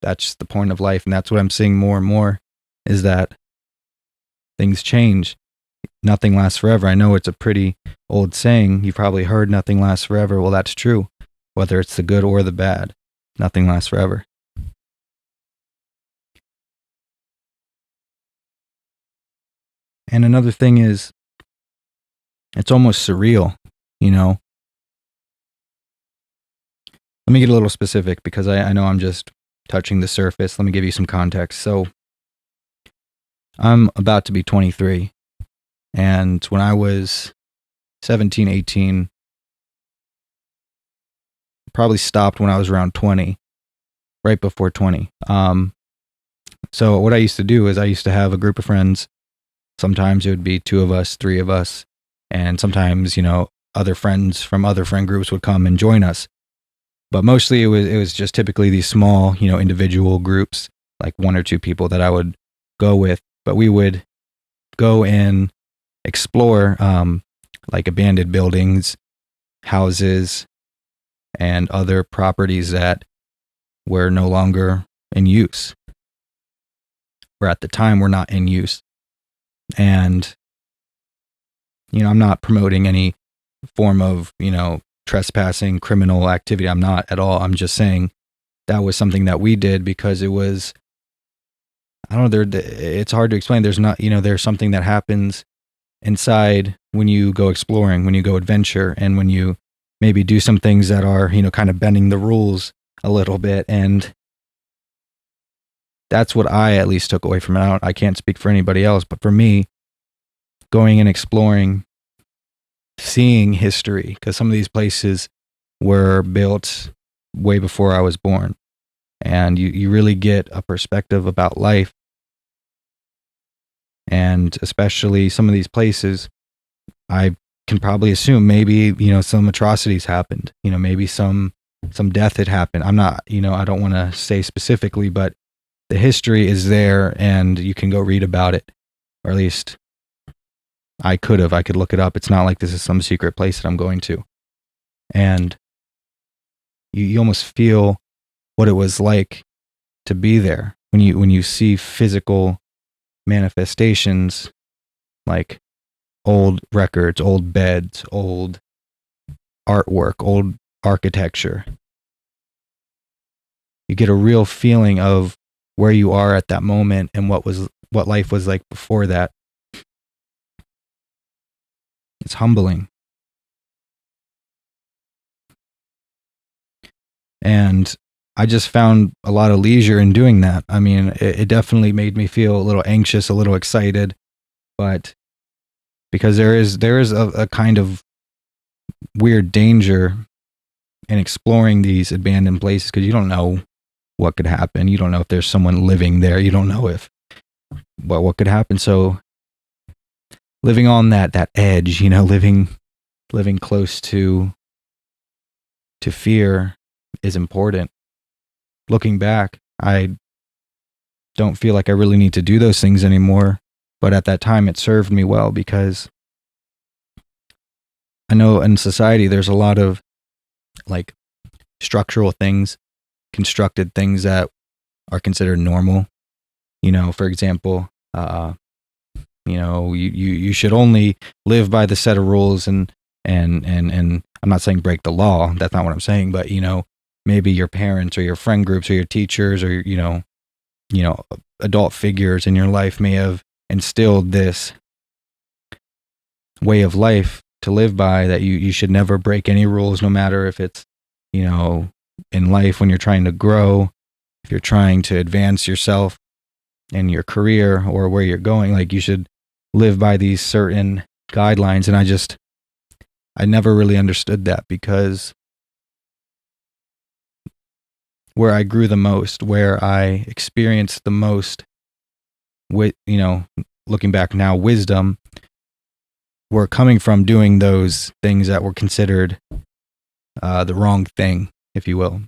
that's the point of life. And that's what I'm seeing more and more, is that things change. Nothing lasts forever. I know it's a pretty old saying. You've probably heard nothing lasts forever. Well, that's true. Whether it's the good or the bad, nothing lasts forever. And another thing is, it's almost surreal, you know. Let me get a little specific because I know I'm just touching the surface. Let me give you some context. So, I'm about to be 23. And when I was 17, 18, probably stopped when I was around 20, right before 20. So what I used to do is I used to have a group of friends. Sometimes it would be 2 of us, 3 of us, and sometimes, other friends from other friend groups would come and join us. But mostly it was just typically these small, individual groups, like 1 or 2 people that I would go with. But we would go and explore like abandoned buildings, houses, and other properties that were no longer in use, or at the time were not in use. And, I'm not promoting any form of, trespassing, criminal activity. I'm not at all. I'm just saying that was something that we did because it was, I don't know, it's hard to explain. There's something that happens inside when you go exploring, when you go adventure, and when you maybe do some things that are, kind of bending the rules a little bit. And that's what I at least took away from it. I can't speak for anybody else, but for me, going and exploring, seeing history, because some of these places were built way before I was born, and you really get a perspective about life. And especially some of these places, I can probably assume maybe, some atrocities happened, maybe some death had happened. I'm not, I don't want to say specifically, but the history is there and you can go read about it, or at least I could look it up. It's not like this is some secret place that I'm going to. And you almost feel what it was like to be there when you see physical manifestations, like old records, old beds, old artwork, old architecture. You get a real feeling of where you are at that moment and what life was like before that. It's humbling. And I just found a lot of leisure in doing that. I mean, it definitely made me feel a little anxious, a little excited, but because there is a kind of weird danger in exploring these abandoned places, because you don't know what could happen. You don't know if there's someone living there. You don't know what could happen. So living on that edge, living close to fear is important. Looking back, I don't feel like I really need to do those things anymore. But at that time, it served me well, because I know in society, there's a lot of like structural things, constructed things that are considered normal. For example, you should only live by the set of rules, and I'm not saying break the law. That's not what I'm saying. But, maybe your parents or your friend groups or your teachers or, adult figures in your life may have instilled this way of life to live by, that you should never break any rules, no matter if it's, in life when you're trying to grow, if you're trying to advance yourself in your career or where you're going, like you should live by these certain guidelines. And I never really understood that, because where I grew the most, where I experienced the most with, looking back now, wisdom, were coming from doing those things that were considered the wrong thing, if you will.